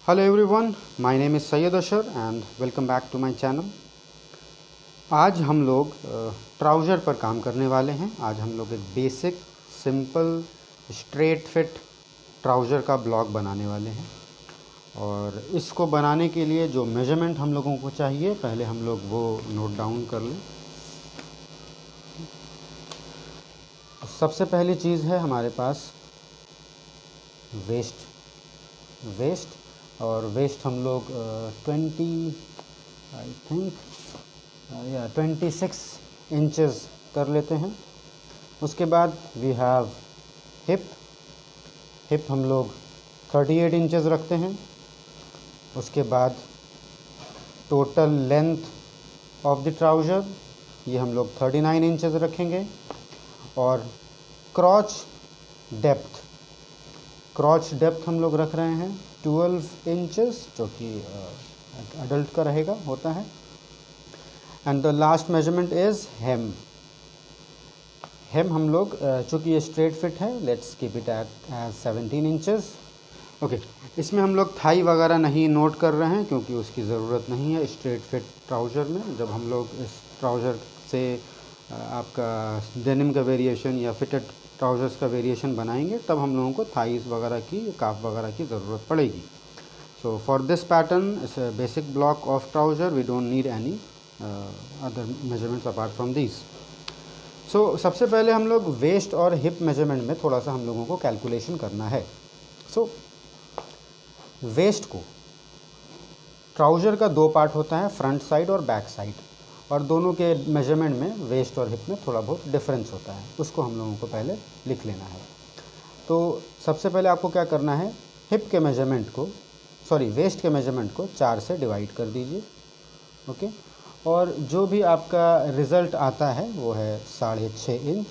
Hello everyone, my name is Syed Ashar and welcome back to my channel. आज हम लोग trouser पर काम करने वाले हैं। आज हम लोग एक basic simple straight fit trouser का ब्लॉग बनाने वाले हैं और इसको बनाने के लिए जो मेजरमेंट हम लोगों को चाहिए पहले हम लोग वो नोट डाउन कर लें। सबसे पहली चीज़ है हमारे पास वेस्ट और वेस्ट हम लोग 26 इंचेस कर लेते हैं। उसके बाद वी हैव हिप हम लोग 38 इंचेस रखते हैं। उसके बाद total length of the trouser ये हम लोग 39 इंचेस रखेंगे और क्रॉच डेप्थ हम लोग रख रहे हैं 12 इंचेस, जो कि अडल्ट का होता है। And the last measurement is hem हम लोग चूँकि ये स्ट्रेट फिट है, let's keep it at 17 inches. Okay, इसमें हम लोग थाई वगैरह नहीं नोट कर रहे हैं क्योंकि उसकी ज़रूरत नहीं है स्ट्रेट फिट ट्राउज़र में। जब हम लोग इस ट्राउज़र से आपका डेनिम का वेरिएशन या फिटेड ट्राउज़र्स का वेरिएशन बनाएंगे तब हम लोगों को थाइस वगैरह की, काफ वगैरह की ज़रूरत पड़ेगी। So for this pattern it's a basic block of trouser, we don't need any other measurements apart from this. So सबसे पहले हम लोग वेस्ट और हिप मेजरमेंट में थोड़ा सा हम लोगों को कैलकुलेशन करना है। सो वेस्ट को, ट्राउज़र का दो पार्ट होता है, फ्रंट साइड और बैक साइड, और दोनों के मेजरमेंट में वेस्ट और हिप में थोड़ा बहुत डिफरेंस होता है। उसको हम लोगों को पहले लिख लेना है। तो सबसे पहले आपको क्या करना है, वेस्ट के मेजरमेंट को 4 से डिवाइड कर दीजिए। ओके, और जो भी आपका रिज़ल्ट आता है वो है 6.5 इंच।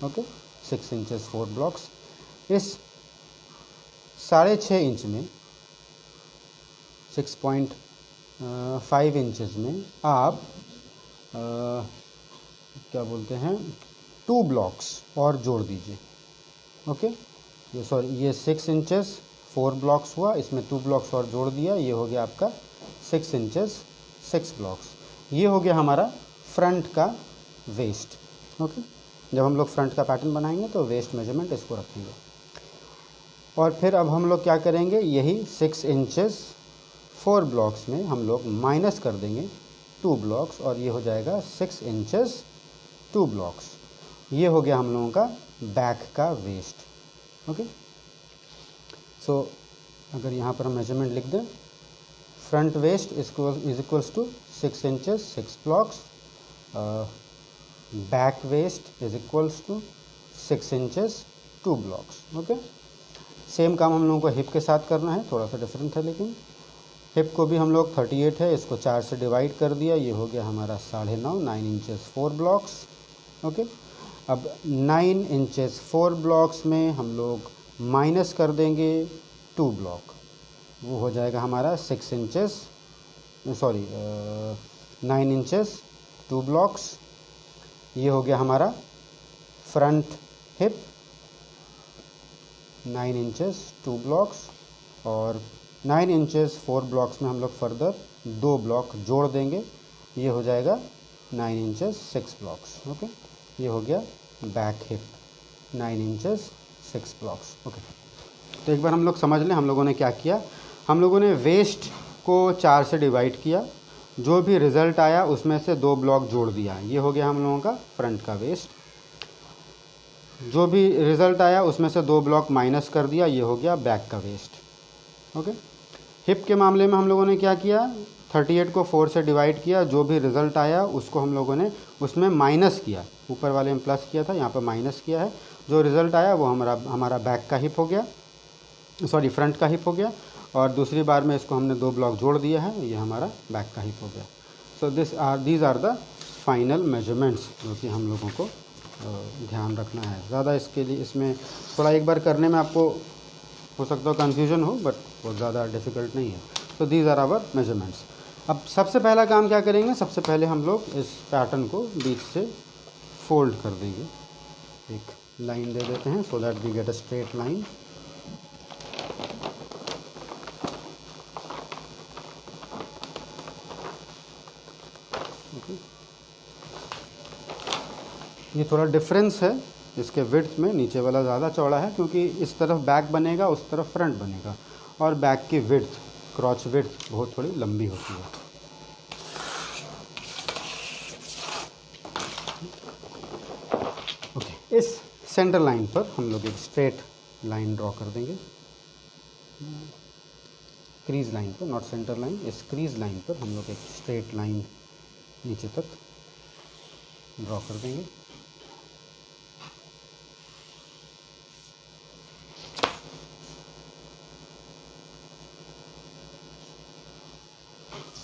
Okay, 6 inches 4 blocks. इस 6.5 इंच में 6.5 इंचेस में आप क्या बोलते हैं 2 ब्लॉक्स और जोड़ दीजिए। ओके, ये 6 इंचेस 4 ब्लॉक्स हुआ, इसमें 2 ब्लॉक्स और जोड़ दिया, ये हो गया आपका 6 इंचेस 6 ब्लॉक्स। ये हो गया हमारा फ्रंट का वेस्ट। ओके, जब हम लोग फ्रंट का पैटर्न बनाएंगे तो वेस्ट मेजरमेंट इसको रखेंगे। और फिर अब हम लोग क्या करेंगे, यही 6 इंचेस 4 ब्लॉक्स में हम लोग माइनस कर देंगे 2 ब्लॉक्स और ये हो जाएगा 6 इंचेस 2 ब्लॉक्स। ये हो गया हम लोगों का बैक का वेस्ट। ओके, सो अगर यहाँ पर हम मेजरमेंट लिख दें, front waist is equals to 6 inches 6 blocks, back waist is equals to 6 inches 2 blocks. Okay, same काम हम लोगों को हिप के साथ करना है, थोड़ा सा डिफरेंट है लेकिन। हिप को भी हम लोग 38 है, इसको 4 से डिवाइड कर दिया, ये हो गया हमारा 9.5 इंचेस 4 ब्लॉक्स। ओके, अब 9 इंचेस 4 ब्लॉक्स में हम लोग माइनस कर देंगे 2 ब्लॉक, वो हो जाएगा हमारा 9 इंचेस 2 ब्लॉक्स। ये हो गया हमारा फ्रंट हिप 9 इंचेस 2 ब्लॉक्स, और 9 इंचेस 4 ब्लॉक्स में हम लोग फर्दर 2 ब्लॉक जोड़ देंगे, ये हो जाएगा 9 इंचेस 6 ब्लॉक्स। ओके, ये हो गया back hip 9 inches 6 blocks. Okay, तो एक बार हम लोग समझ लें हम लोगों ने क्या किया। हम लोगों ने वेस्ट को 4 से डिवाइड किया, जो भी रिज़ल्ट आया उसमें से 2 ब्लॉक जोड़ दिया, ये हो गया हम लोगों का फ्रंट का वेस्ट। जो भी रिज़ल्ट आया उसमें से 2 ब्लॉक माइनस कर दिया, ये हो गया बैक का वेस्ट। ओके, हिप के मामले में हम लोगों ने क्या किया, 38 को 4 से डिवाइड किया, जो भी रिज़ल्ट आया उसको हम लोगों ने उसमें माइनस किया, ऊपर वाले में प्लस किया था, यहाँ पर माइनस किया है। जो रिज़ल्ट आया वो हमारा बैक का हिप हो गया, फ्रंट का हिप हो गया, और दूसरी बार में इसको हमने 2 ब्लॉक जोड़ दिया है, ये हमारा बैक का हिप हो गया। So these are the final measurements जो कि हम लोगों को ध्यान रखना है। ज़्यादा इसके लिए इसमें थोड़ा एक बार करने में आपको हो सकता है कन्फ्यूजन हो, बट बहुत ज़्यादा डिफ़िकल्ट नहीं है। तो दीज आर आवर मेजरमेंट्स। अब सबसे पहला काम क्या करेंगे, सबसे पहले हम लोग इस पैटर्न को बीच से फोल्ड कर देंगे, एक लाइन दे देते हैं so that we get a straight line. ये थोड़ा डिफरेंस है इसके विड्थ में, नीचे वाला ज़्यादा चौड़ा है क्योंकि इस तरफ बैक बनेगा, उस तरफ फ्रंट बनेगा, और बैक की विड्थ, क्रॉच विड्थ बहुत थोड़ी लंबी होती है। ओके, इस सेंटर लाइन पर हम लोग एक स्ट्रेट लाइन ड्रॉ कर देंगे, क्रीज लाइन पर, नॉट सेंटर लाइन, इस क्रीज लाइन पर हम लोग एक स्ट्रेट लाइन नीचे तक ड्रॉ कर देंगे।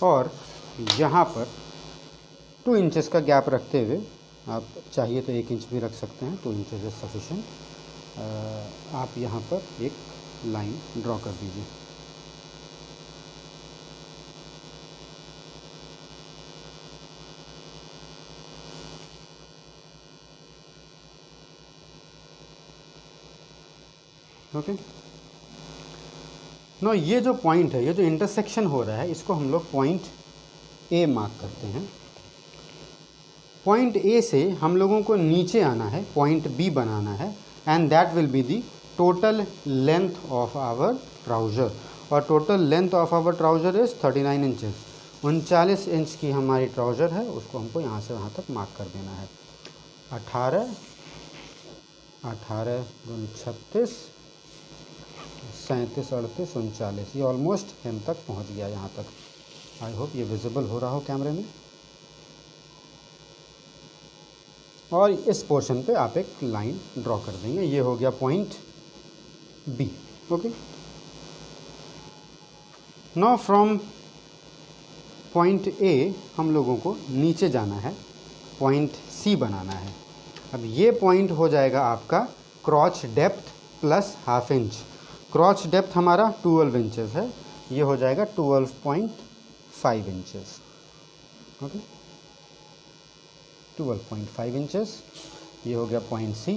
और यहाँ पर 2 इंचेस का गैप रखते हुए, आप चाहिए तो 1 इंच भी रख सकते हैं, 2 इंचेस इज सफिशेंट, आप यहाँ पर एक लाइन ड्रॉ कर दीजिए। ओके, नो ये जो पॉइंट है, ये जो इंटरसेक्शन हो रहा है, इसको हम लोग पॉइंट ए मार्क करते हैं। पॉइंट ए से हम लोगों को नीचे आना है, पॉइंट बी बनाना है, and that will be the total length of our trouser. और total length of our trouser is 39 inches. 39 inch की हमारी ट्राउज़र है, उसको हमको यहाँ से वहाँ तक मार्क कर देना है। 18 गुण 36, 37, 38, 39, ये ऑलमोस्ट hem तक पहुँच गया यहाँ तक। आई होप ये विजिबल हो रहा हो कैमरे में। और इस पोर्शन पे आप एक लाइन ड्रॉ कर देंगे। ये हो गया point B. Okay, now from point A हम लोगों को नीचे जाना है, पॉइंट सी बनाना है। अब ये पॉइंट हो जाएगा आपका क्रॉच depth plus half inch. क्रॉच depth हमारा 12 इंचेस है, ये हो जाएगा 12.5 इंचेस। ओके, 12.5 इंचेस, ये हो गया point C.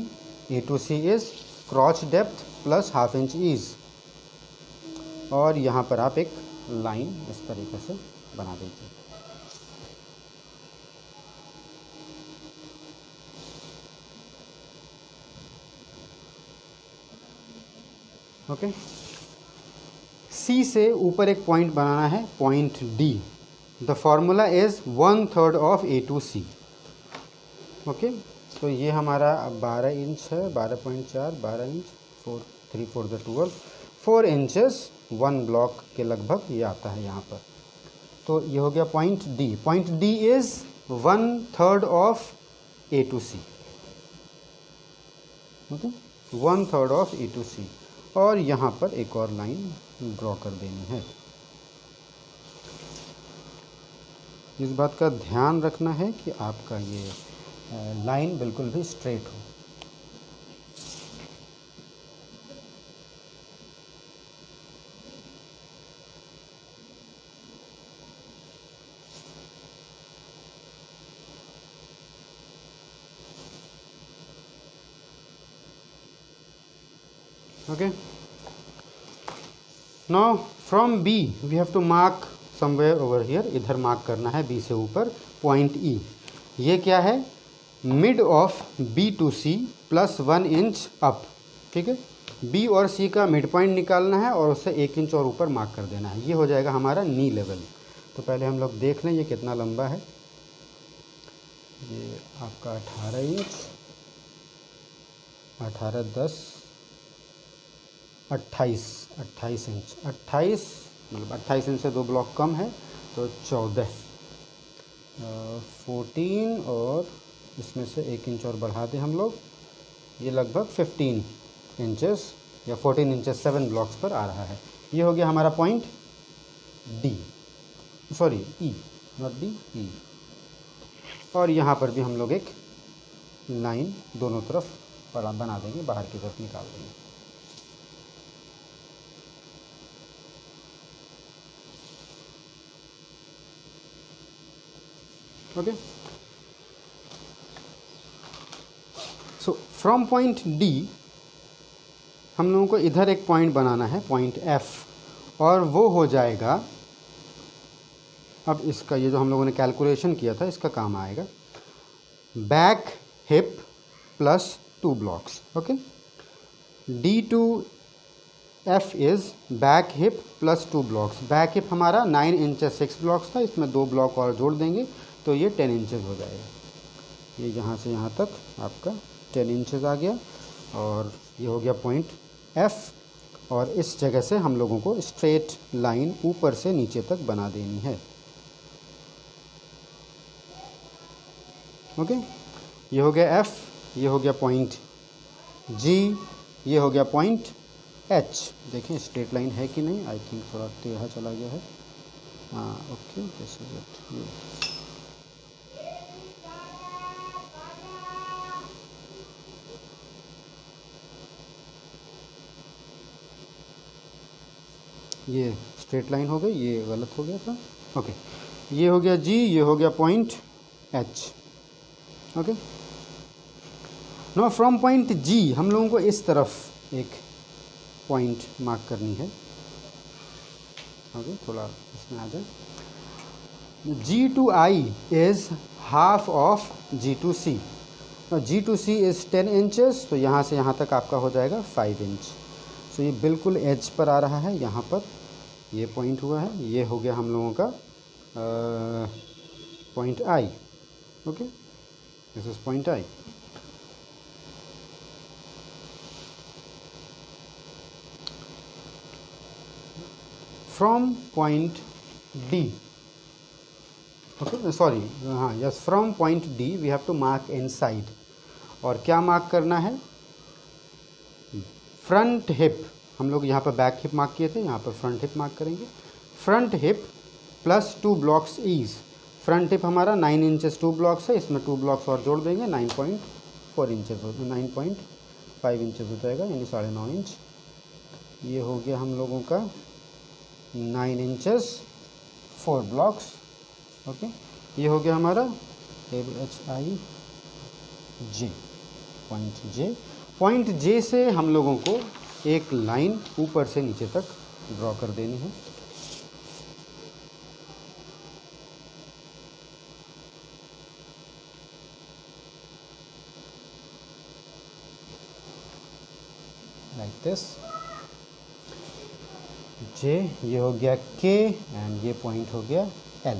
A to C is crotch depth plus half inch ease. और यहाँ पर आप एक लाइन इस तरीके से बना दीजिए। ओके, सी से ऊपर एक पॉइंट बनाना है, point D. The formula is 1/3 of A to C. Okay, तो ये हमारा 12 इंच है, 12.4, 12 इंच, 3 4 12, 4 इंचेस 1 ब्लॉक के लगभग ये आता है यहाँ पर। तो ये हो गया point D. Point D is 1/3 of A to C. Okay, 1/3 of A to C. और यहाँ पर एक और लाइन ड्रॉ कर देनी है। इस बात का ध्यान रखना है कि आपका ये लाइन बिल्कुल भी स्ट्रेट हो। Okay, now from B we have to mark somewhere over here. इधर मार्क करना है बी से ऊपर पॉइंट ई। ये क्या है? Mid of B to C plus 1 inch up. ठीक है, बी और सी का मिड पॉइंट निकालना है और उससे 1 इंच और ऊपर मार्क कर देना है। ये हो जाएगा हमारा नी लेवल। तो पहले हम लोग देख लें ये कितना लंबा है। ये आपका 18 इंच, 18, 10, 28 इंच, 28 मतलब 28 इंच से 2 ब्लॉक कम है तो 14, 14 और इसमें से 1 इंच और बढ़ा दें हम लोग, ये लगभग 15 इंचेस या 14 इंचेस 7 ब्लॉक्स पर आ रहा है। ये हो गया हमारा point D, sorry E, not D, E. और यहाँ पर भी हम लोग एक लाइन दोनों तरफ बना देंगे, बाहर की तरफ निकाल देंगे। Okay, so from point D हम लोगों को इधर एक पॉइंट बनाना है, पॉइंट एफ, और वो हो जाएगा, अब इसका ये जो हम लोगों ने कैलकुलेशन किया था इसका काम आएगा। Back hip plus 2 blocks. Okay, D2F is back hip plus 2 blocks. Back hip हमारा 9 इंचेस 6 ब्लॉक्स था, इसमें 2 ब्लॉक और जोड़ देंगे तो ये 10 इंचेस हो जाएगा। ये यहाँ से यहाँ तक आपका 10 इंचेस आ गया और ये हो गया पॉइंट F। और इस जगह से हम लोगों को स्ट्रेट लाइन ऊपर से नीचे तक बना देनी है। ओके, ये हो गया F, ये हो गया पॉइंट G, ये हो गया पॉइंट H। देखें स्ट्रेट लाइन है कि नहीं, आई थिंक थोड़ा टेढ़ा चला गया है। हाँ ओके, दिस इज इट। ये स्ट्रेट लाइन हो गई, ये गलत हो गया था। ओके, ये हो गया G, ये हो गया point H। Okay, know from point G हम लोगों को इस तरफ एक पॉइंट मार्क करनी है। ओके, थोड़ा इसमें आ जाए। G2I is half of G2C। G2C is 10 inches, तो यहाँ से यहाँ तक आपका हो जाएगा 5 इंच। सो ये बिल्कुल एज पर आ रहा है, यहाँ पर ये पॉइंट हुआ है। ये हो गया हम लोगों का point I। Okay, this is point I। From point D, okay sorry, हाँ yes, from point D we have to mark inside. और क्या मार्क करना है? Front hip. हम लोग यहाँ पर बैक हिप मार्क किए थे, यहाँ पर फ्रंट हिप मार्क करेंगे। Front hip plus 2 blocks ease. Front hip हमारा 9 इंचेस 2 ब्लॉक्स है, इसमें 2 ब्लॉक्स और जोड़ देंगे, 9.4 इंचेस हो, 9.5 इंचेस हो जाएगा, यानी 9.5 इंच। ये हो गया हम लोगों का 9 इंचेस 4 ब्लॉक्स। ओके, ये हो गया हमारा HIJ, point J। Point J से हम लोगों को एक लाइन ऊपर से नीचे तक ड्रॉ कर देनी है। Like this. J, ये हो गया K एंड ये पॉइंट हो गया L।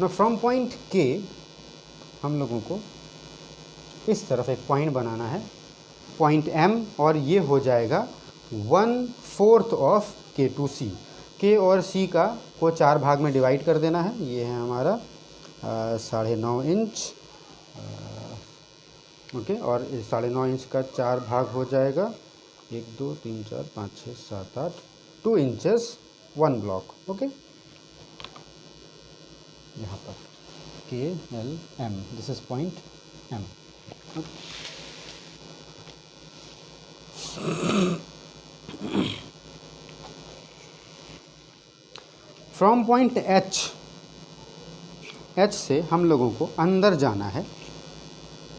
ना फ्रॉम पॉइंट K हम लोगों को इस तरफ एक पॉइंट बनाना है, पॉइंट M, और ये हो जाएगा 1/4 ऑफ K2C। K और C का को 4 भाग में डिवाइड कर देना है। ये है हमारा 9.5 इंच। ओके, और 9.5 इंच का 4 भाग हो जाएगा 1 2 3 4 5 6 7 8, 2 इंचेस 1 ब्लॉक। ओके, यहाँ पर K L M, this is point M। From point H से हम लोगों को अंदर जाना है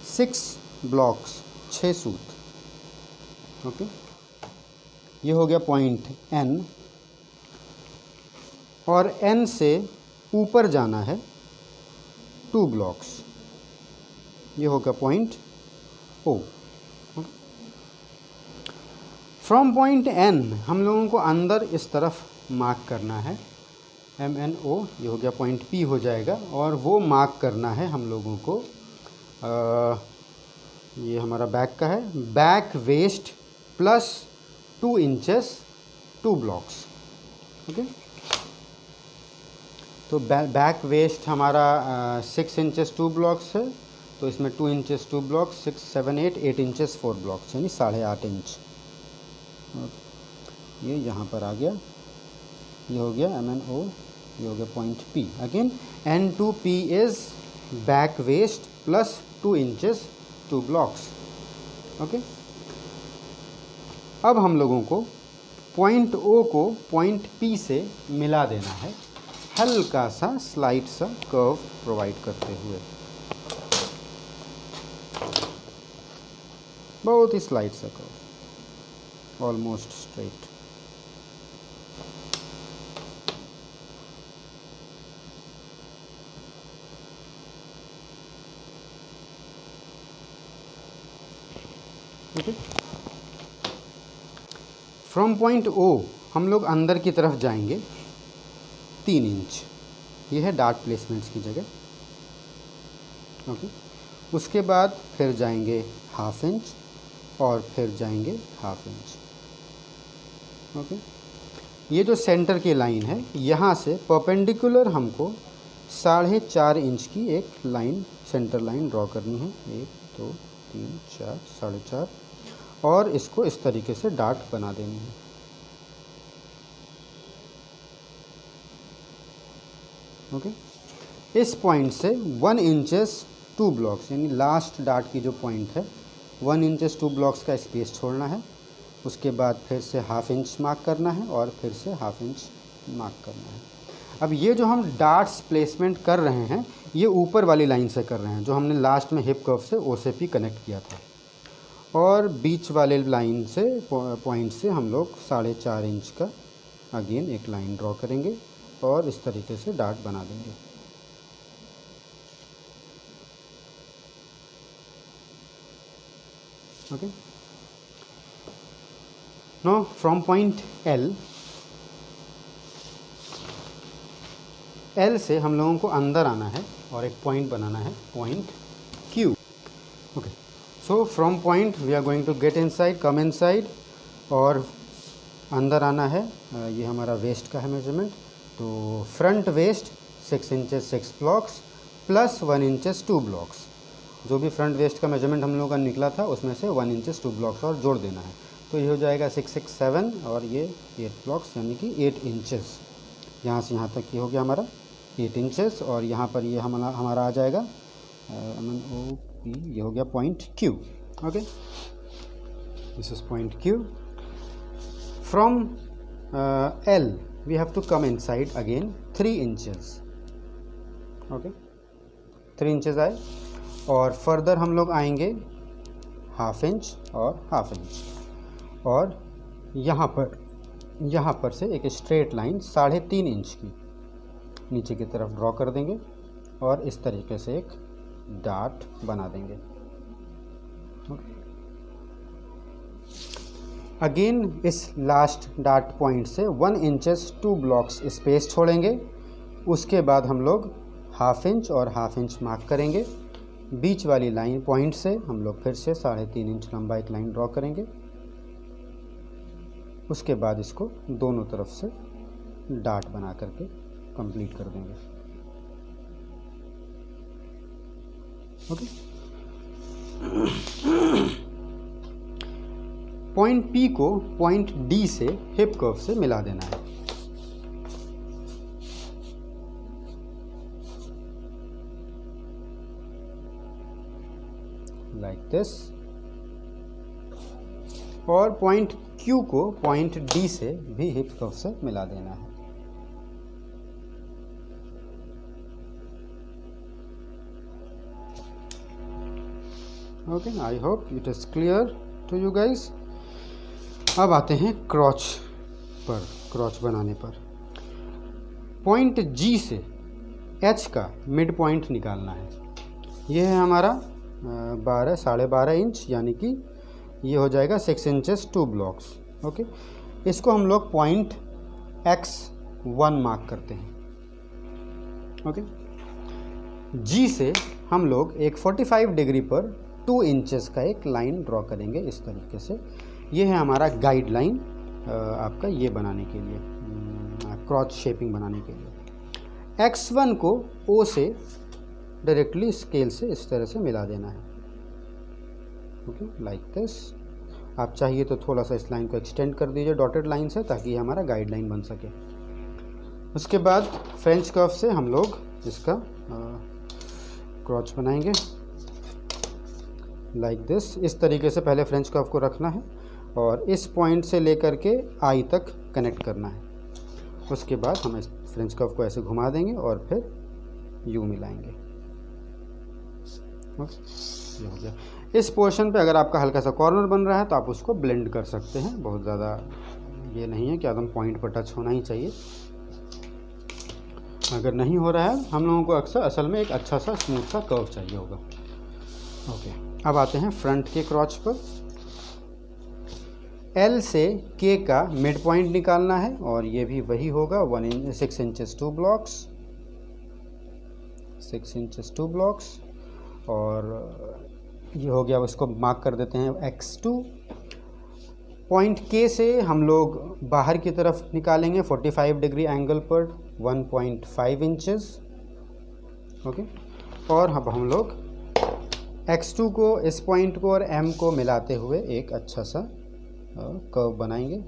6 ब्लॉक्स, 6 सूत। ओके, ये हो गया पॉइंट N, और N से ऊपर जाना है 2 ब्लॉक्स, ये होगा point O। From point N हम लोगों को अंदर इस तरफ मार्क करना है, MNO, ये हो गया पॉइंट P हो जाएगा। और वो मार्क करना है हम लोगों को, ये हमारा बैक का है, back waist plus 2 inches 2 blocks. Okay, तो बैक वेस्ट हमारा 6 इंचेस 2 ब्लॉक्स है, तो इसमें 2 इंचेस 2 ब्लॉक्स, 6 7 8 इंचेस 4 ब्लॉक्स, यानी 8.5 इंच। ये यहाँ पर आ गया, ये हो गया MNO, ये हो गया point P। Again N2P is back waist plus 2 inches 2 blocks. Okay, अब हम लोगों को पॉइंट O को पॉइंट P से मिला देना है, हल्का सा स्लाइट सा कर्व प्रोवाइड करते हुए, बहुत ही स्लाइट सा curve, almost straight. Okay. From point O हम लोग अंदर की तरफ जाएंगे 3 इंच, ये है डार्ट प्लेसमेंट्स की जगह, ओके। उसके बाद फिर जाएंगे 1/2 इंच और फिर जाएंगे 1/2 इंच, ओके। ये जो सेंटर की लाइन है यहाँ से परपेंडिकुलर हमको 4.5 इंच की एक लाइन, सेंटर लाइन ड्रॉ करनी है। 1 2 3 4 4.5, और इसको इस तरीके से डार्ट बना देनी है, ओके। इस पॉइंट से 1 इंचेस 2 ब्लॉक्स, यानी लास्ट डार्ट की जो पॉइंट है 1 इंचेस 2 ब्लॉक्स का स्पेस छोड़ना है। उसके बाद फिर से 1/2 इंच मार्क करना है और फिर से 1/2 इंच मार्क करना है। अब ये जो हम डार्ट्स प्लेसमेंट कर रहे हैं ये ऊपर वाली लाइन से कर रहे हैं, जो हमने लास्ट में हिप कर्व से ओ से पी कनेक्ट किया था, और बीच वाले लाइन से पॉइंट से हम लोग 4.5 इंच का अगेन एक लाइन ड्रॉ करेंगे और इस तरीके से डार्ट बना देंगे, okay. Now from point L से हम लोगों को अंदर आना है और एक पॉइंट बनाना है, point Q, okay. So from point we are going to get inside, come inside, और अंदर आना है। ये हमारा वेस्ट का है मेजरमेंट, तो front waist 6 inches 6 blocks plus 1 inches 2 blocks. जो भी फ्रंट वेस्ट का मेजरमेंट हम लोगों का निकला था उसमें से 1 इंचेस 2 ब्लॉक्स और जोड़ देना है, तो ये हो जाएगा 6 6 7 और ये 8 ब्लॉक्स, यानी कि 8 इंचेस। यहाँ से यहाँ तक ये हो गया हमारा 8 इंचेस, और यहाँ पर ये हमारा आ जाएगा MNOP, ये हो गया point Q, okay. This is point Q। From L we have to come inside again 3 inches, okay. 3 inches आए, और फर्दर हम लोग आएंगे 1/2 इंच और 1/2 इंच, और यहाँ पर से एक स्ट्रेट लाइन 3.5 इंच की नीचे की तरफ ड्रॉ कर देंगे और इस तरीके से एक डार्ट बना देंगे, अगेन इस लास्ट डार्ट पॉइंट से 1 इंचेस 2 ब्लॉक्स स्पेस छोड़ेंगे। उसके बाद हम लोग 1/2 इंच और 1/2 इंच मार्क करेंगे। बीच वाली लाइन पॉइंट से हम लोग फिर से 3.5 इंच लंबा एक लाइन ड्रॉ करेंगे। उसके बाद इसको दोनों तरफ से डार्ट बना करके कंप्लीट कर देंगे, ओके। पॉइंट P को पॉइंट D से हिप कर्व से मिला देना है, लाइक दिस, और पॉइंट Q को पॉइंट D से भी हिप कर्व से मिला देना है, okay. I hope it is clear to you guys. अब आते हैं क्रॉच पर, क्रॉच बनाने पर पॉइंट G से H का मिड पॉइंट निकालना है। यह है हमारा 12.5 इंच, यानी कि ये हो जाएगा 6 इंचेस 2 ब्लॉक्स, ओके। इसको हम लोग पॉइंट X1 मार्क करते हैं, ओके। G से हम लोग एक 45 डिग्री पर 2 इंचेस का एक लाइन ड्रॉ करेंगे इस तरीके से। ये है हमारा गाइडलाइन आपका ये बनाने के लिए, क्रॉच शेपिंग बनाने के लिए। X1 को O से डायरेक्टली स्केल से इस तरह से मिला देना है, ओके, लाइक दिस। आप चाहिए तो थोड़ा सा इस लाइन को एक्सटेंड कर दीजिए डॉटेड लाइन से, ताकि ये हमारा गाइडलाइन बन सके। उसके बाद फ्रेंच कर्व से हम लोग इसका क्रॉच बनाएंगे, लाइक दिस। इस तरीके से पहले फ्रेंच कर्व को रखना है और इस पॉइंट से लेकर के आई तक कनेक्ट करना है। उसके बाद हम इस फ्रेंच कर्व को ऐसे घुमा देंगे और फिर यू मिलाएंगे, ये हो गया। इस पोर्शन पे अगर आपका हल्का सा कॉर्नर बन रहा है तो आप उसको ब्लेंड कर सकते हैं, बहुत ज़्यादा ये नहीं है कि एकदम पॉइंट पर टच होना ही चाहिए। अगर नहीं हो रहा है, हम लोगों को अक्सर असल में एक अच्छा सा स्मूथ सा कर्व चाहिए होगा, ओके। अब आते हैं फ्रंट के क्रॉच पर। एल से के का मिड पॉइंट निकालना है और ये भी वही होगा 6 इंचेस 2 ब्लॉक्स, 6 इंचेस 2 ब्लॉक्स। और ये हो गया, उसको मार्क कर देते हैं x2। पॉइंट के से हम लोग बाहर की तरफ निकालेंगे 45 डिग्री एंगल पर 1.5 इंचेस, ओके। और अब हम लोग x2 को, इस पॉइंट को और m को मिलाते हुए एक अच्छा सा कर्व बनाएंगे।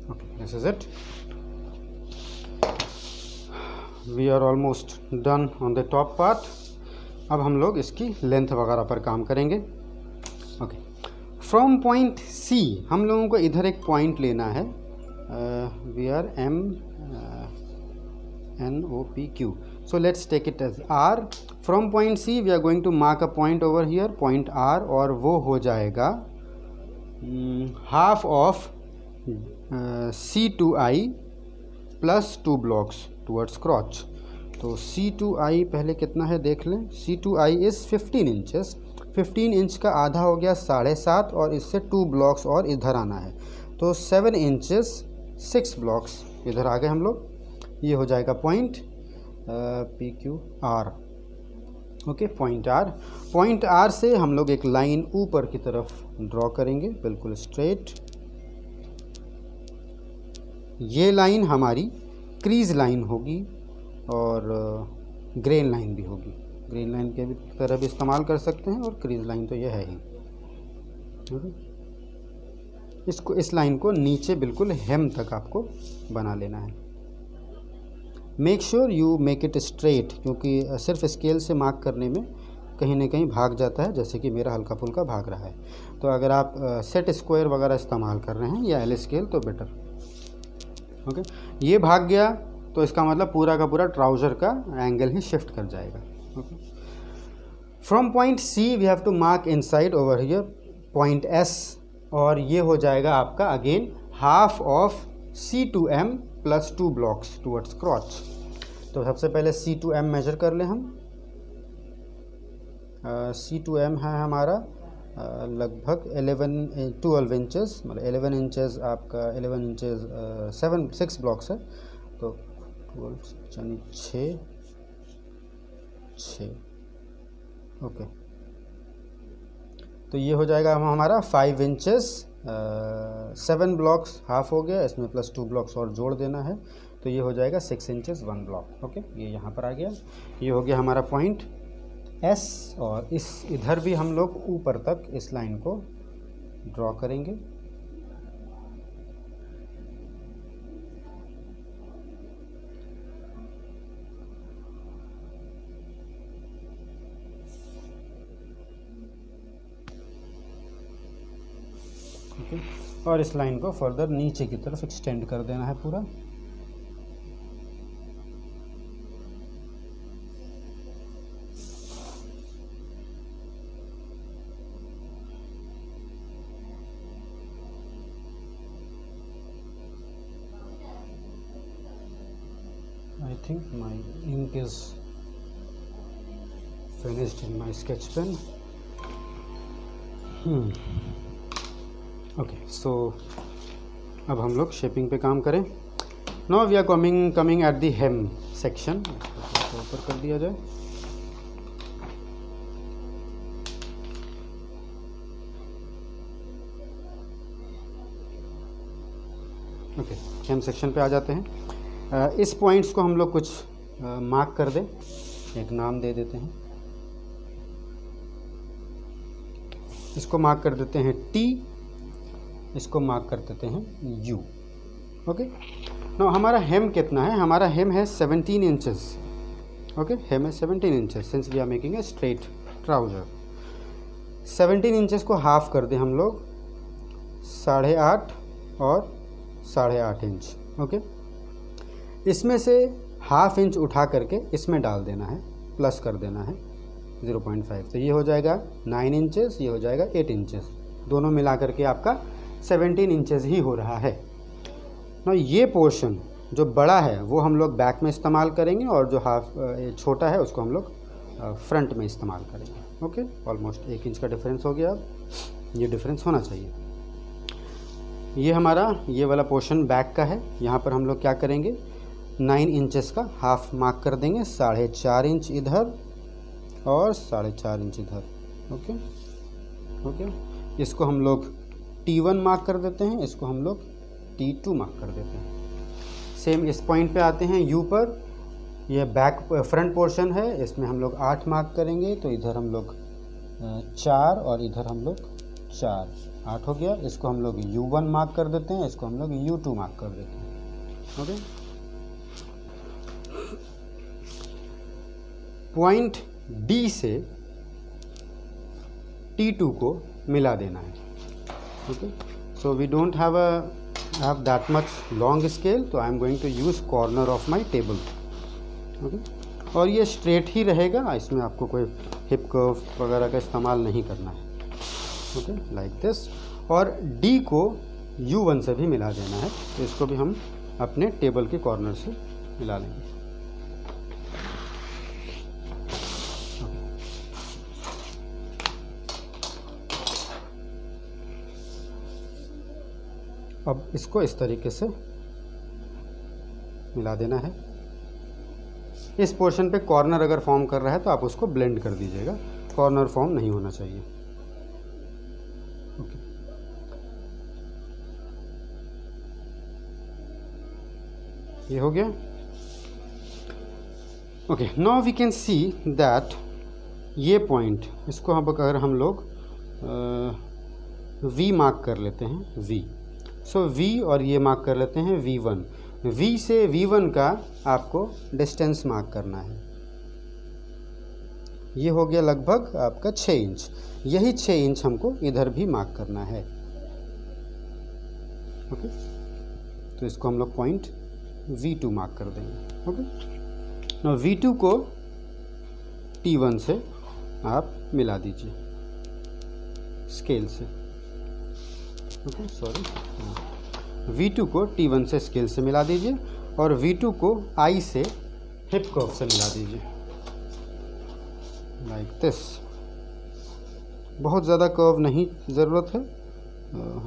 Okay, this is it. We are almost done on the top part. अब हम लोग इसकी लेंथ वगैरह पर काम करेंगे। ओके, फ्रॉम पॉइंट सी हम लोगों को इधर एक पॉइंट लेना है। We are MNOPQ, so let's take it as R. From point C we are going to mark a point over here, point R, और वो हो जाएगा half of C2I plus 2 blocks towards crotch. तो C2I पहले कितना है देख लें। C2I इज़ 15 इंचेस, 15 इंच का आधा हो गया 7.5, और इससे 2 ब्लॉक्स और इधर आना है, तो 7 इंचेस 6 ब्लॉक्स इधर आ गए हम लोग। ये हो जाएगा point PQR, okay, point R। Point R से हम लोग एक लाइन ऊपर की तरफ ड्रॉ करेंगे, बिल्कुल स्ट्रेट। ये लाइन हमारी क्रीज लाइन होगी और ग्रेन लाइन भी होगी। ग्रेन लाइन के भी तरह भी इस्तेमाल कर सकते हैं, और क्रीज लाइन तो ये है ही। इसको, इस लाइन को नीचे बिल्कुल हेम तक आपको बना लेना है। Make sure you make it straight, क्योंकि सिर्फ स्केल से मार्क करने में कहीं ना कहीं भाग जाता है, जैसे कि मेरा हल्का फुल्का भाग रहा है। तो अगर आप सेट स्क्वायर वगैरह इस्तेमाल कर रहे हैं या एल स्केल तो बेटर, ओके। ये भाग गया तो इसका मतलब पूरा का पूरा ट्राउज़र का एंगल ही शिफ्ट कर जाएगा, okay. From point C we have to mark inside over here point S, और ये हो जाएगा आपका again half of C2M plus 2 blocks towards crotch. तो सबसे पहले C2M मेजर कर लें हम। C2M है हमारा लगभग 12 इंचेस, मतलब 11 इंचेस आपका 11 इंचेस 6 ब्लॉक्स है, तो 12 यानी 6, ओके। तो ये हो जाएगा हमारा 5 इंचेस 7 ब्लॉक्स, हाफ हो गया, इसमें प्लस 2 ब्लॉक्स और जोड़ देना है, तो ये हो जाएगा 6 इंचेस 1 ब्लॉक, ओके। ये यहाँ पर आ गया। ये हो गया हमारा पॉइंट S, और इस इधर भी हम लोग ऊपर तक इस लाइन को ड्रॉ करेंगे। ओके, और इस लाइन को फर्दर नीचे की तरफ एक्सटेंड कर देना है पूरा। I think my ink is finished in my sketch pen. Okay, so अब हम लोग शेपिंग पे काम करें। Now we are coming at the hem section. ऊपर कर दिया जाए। ओके, हेम सेक्शन पे आ जाते हैं। इस पॉइंट्स को हम लोग कुछ मार्क कर दें, एक नाम दे देते हैं। इसको मार्क कर देते हैं T, इसको मार्क कर देते हैं U, ओके। नाउ हमारा हेम कितना है? हमारा हेम है 17 इंचेस, ओके। हेम है 17 inches since we are making a straight trouser. 17 inches को हाफ कर दें हम लोग 8.5 और 8.5 इंच, ओके। इसमें से हाफ इंच उठा करके इसमें डाल देना है, प्लस कर देना है 0.5, तो ये हो जाएगा 9 इंचेस, ये हो जाएगा 8 इंचेस। दोनों मिला करके आपका 17 इंचेस ही हो रहा है ना। ये पोर्शन जो बड़ा है वो हम लोग बैक में इस्तेमाल करेंगे और जो हाफ छोटा है उसको हम लोग फ्रंट में इस्तेमाल करेंगे। ओके, ऑलमोस्ट 1 इंच का डिफरेंस हो गया। अब ये डिफरेंस होना चाहिए। ये हमारा ये वाला पोर्शन बैक का है। यहाँ पर हम लोग क्या करेंगे, 9 इंचेस का हाफ मार्क कर देंगे, 4.5 इंच इधर और 4.5 इंच इधर। ओके ओके, इसको हम लोग T1 मार्क कर देते हैं, इसको हम लोग T2 मार्क कर देते हैं। सेम इस पॉइंट पे आते हैं U पर, ये बैक फ्रंट पोर्शन है, इसमें हम लोग 8 मार्क करेंगे, तो इधर हम लोग 4 और इधर हम लोग 4, 8 हो गया। इसको हम लोग U1 मार्क कर देते हैं, इसको हम लोग U2 मार्क कर देते हैं। ओके, पॉइंट D से T2 को मिला देना है। Okay, so we don't have that much long scale, तो I am going to use corner of my table. Okay, और ये स्ट्रेट ही रहेगा, इसमें आपको कोई हिप कर्व वगैरह का इस्तेमाल नहीं करना है। Okay, like this. और D को U1 से भी मिला देना है, तो इसको भी हम अपने टेबल के कॉर्नर से मिला लेंगे। अब इसको इस तरीके से मिला देना है। इस पोर्शन पे कॉर्नर अगर फॉर्म कर रहा है तो आप उसको ब्लेंड कर दीजिएगा, कॉर्नर फॉर्म नहीं होना चाहिए। ओके, ये हो गया। Okay, now we can see that ये पॉइंट, इसको अब अगर हम लोग V मार्क कर लेते हैं, V, सो V और ये मार्क कर लेते हैं V1। V से V1 का आपको डिस्टेंस मार्क करना है। ये हो गया लगभग आपका 6 इंच। यही 6 इंच हमको इधर भी मार्क करना है। ओके, तो इसको हम लोग पॉइंट V2 मार्क कर देंगे। ओके, now V2 को T1 से आप मिला दीजिए स्केल से। ओके, सॉरी, V2 को T1 से स्केल से मिला दीजिए और V2 को I से हिप कर्व से मिला दीजिए, लाइक दिस। बहुत ज़्यादा कर्व नहीं ज़रूरत है,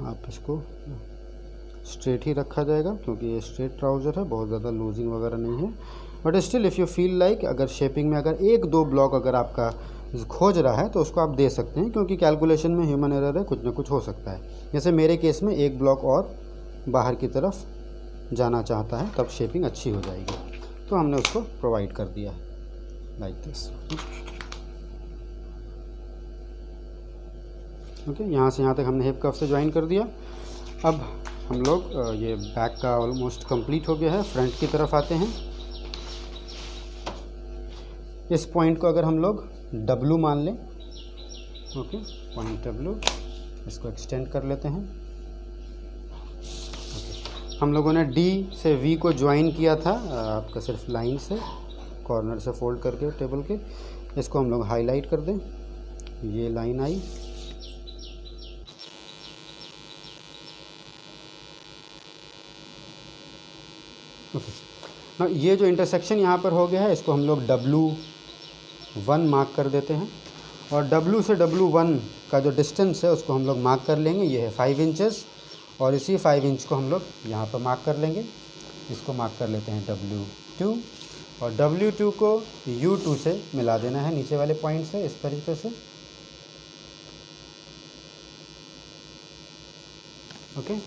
आप इसको स्ट्रेट ही रखा जाएगा क्योंकि ये स्ट्रेट ट्राउज़र है, बहुत ज़्यादा लूजिंग वगैरह नहीं है। But still if you feel like अगर शेपिंग में अगर 1-2 ब्लॉक अगर आपका खोज रहा है तो उसको आप दे सकते हैं, क्योंकि कैलकुलेशन में ह्यूमन एरर है, कुछ ना कुछ हो सकता है। जैसे मेरे केस में 1 ब्लॉक और बाहर की तरफ जाना चाहता है, तब शेपिंग अच्छी हो जाएगी, तो हमने उसको प्रोवाइड कर दिया है लाइक दिस। ओके, यहाँ से यहाँ तक हमने हिप कर्व से ज्वाइन कर दिया। अब हम लोग ये बैक का ऑलमोस्ट कंप्लीट हो गया है, फ्रंट की तरफ आते हैं। इस पॉइंट को अगर हम लोग W मान लें, ओके, पॉइंट W, इसको एक्सटेंड कर लेते हैं। हम लोगों ने D से V को ज्वाइन किया था आपका सिर्फ लाइन से, कॉर्नर से फोल्ड करके टेबल के। इसको हम लोग हाईलाइट कर दें, ये लाइन आई। ओके, ये जो इंटरसेक्शन यहाँ पर हो गया है, इसको हम लोग W1 मार्क कर देते हैं और W से W1 का जो डिस्टेंस है उसको हम लोग मार्क कर लेंगे। ये है 5 इंचेस और इसी 5 इंच को हम लोग यहाँ पर मार्क कर लेंगे। इसको मार्क कर लेते हैं W2 और W2 को U2 से मिला देना है नीचे वाले पॉइंट से, इस तरीके से। ओके,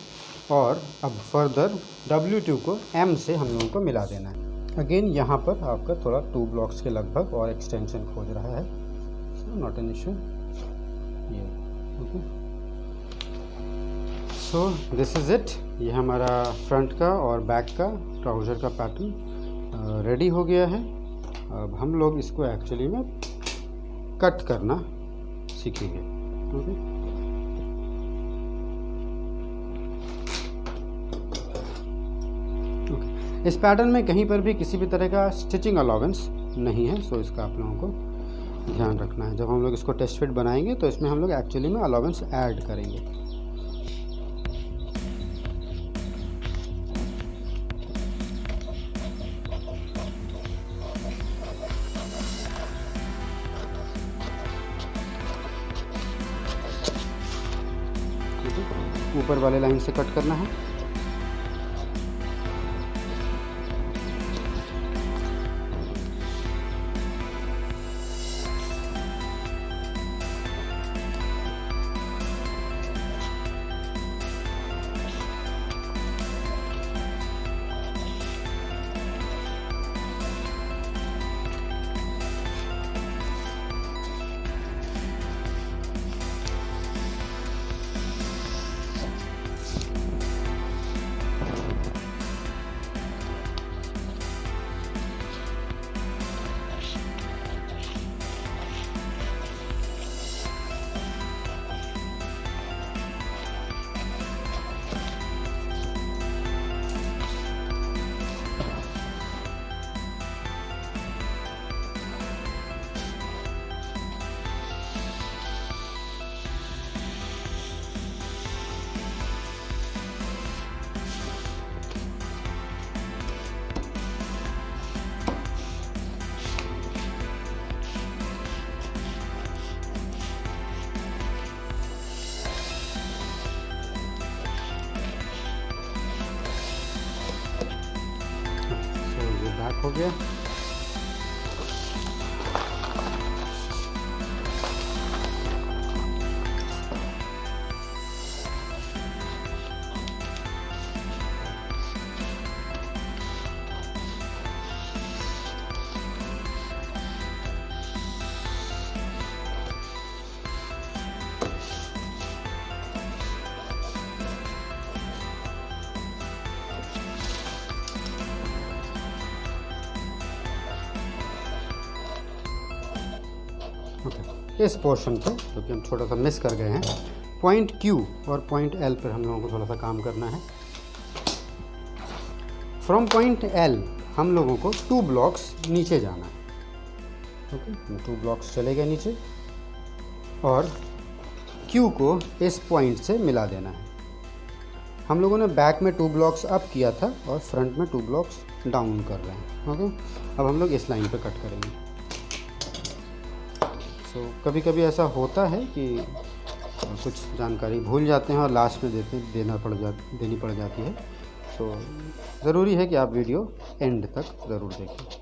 और अब फर्दर W2 को M से हम लोगों को मिला देना है। अगेन यहाँ पर आपका थोड़ा 2 ब्लॉक्स के लगभग और एक्सटेंशन खोज रहा है, नॉट एन इशू। ये okay, so this is it. ये हमारा फ्रंट का और बैक का ट्राउज़र का पैटर्न रेडी हो गया है। अब हम लोग इसको एक्चुअली में कट करना सीखेंगे। ओके, इस पैटर्न में कहीं पर भी किसी भी तरह का स्टिचिंग अलाउंस नहीं है, सो इसका आप लोगों को ध्यान रखना है। जब हम लोग इसको टेस्ट फिट बनाएंगे तो इसमें हम लोग एक्चुअली में अलाउंस ऐड करेंगे। ऊपर वाले लाइन से कट करना है। बैक हो गया। ओके, इस पोर्शन पे क्योंकि हम थोड़ा सा मिस कर गए हैं, पॉइंट Q और पॉइंट L पर हम लोगों को थोड़ा सा काम करना है। फ्रॉम पॉइंट L हम लोगों को 2 ब्लॉक्स नीचे जाना है। ओके, 2 ब्लॉक्स चले गए नीचे और Q को इस पॉइंट से मिला देना है। हम लोगों ने बैक में 2 ब्लॉक्स अप किया था और फ्रंट में 2 ब्लॉक्स डाउन कर रहे हैं। ओके, अब हम लोग इस लाइन पे कट करेंगे। सो कभी कभी ऐसा होता है कि कुछ जानकारी भूल जाते हैं और लास्ट में देनी पड़ जाती है। तो ज़रूरी है कि आप वीडियो एंड तक ज़रूर देखें।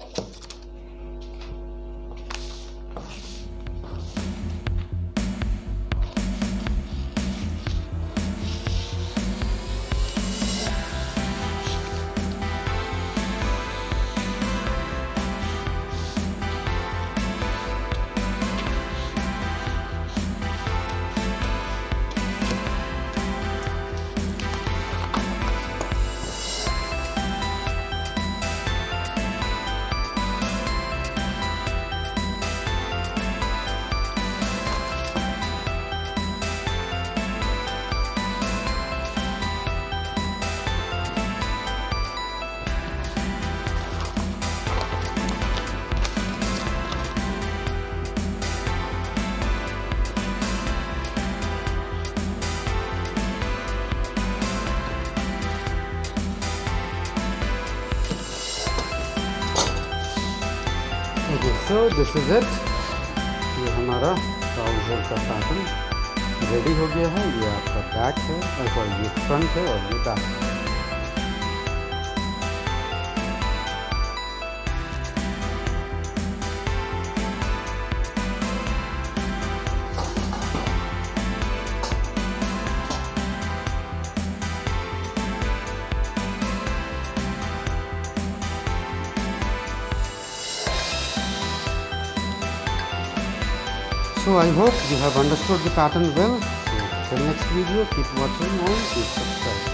So this is it. ये हमारा ट्राउज़र का पैटर्न रेडी हो गया है। ये आपका बैक है, सॉरी ये फ्रंट है और ये बैक है। So I hope you have understood the pattern well. So till next video, keep watching and keep subscribing.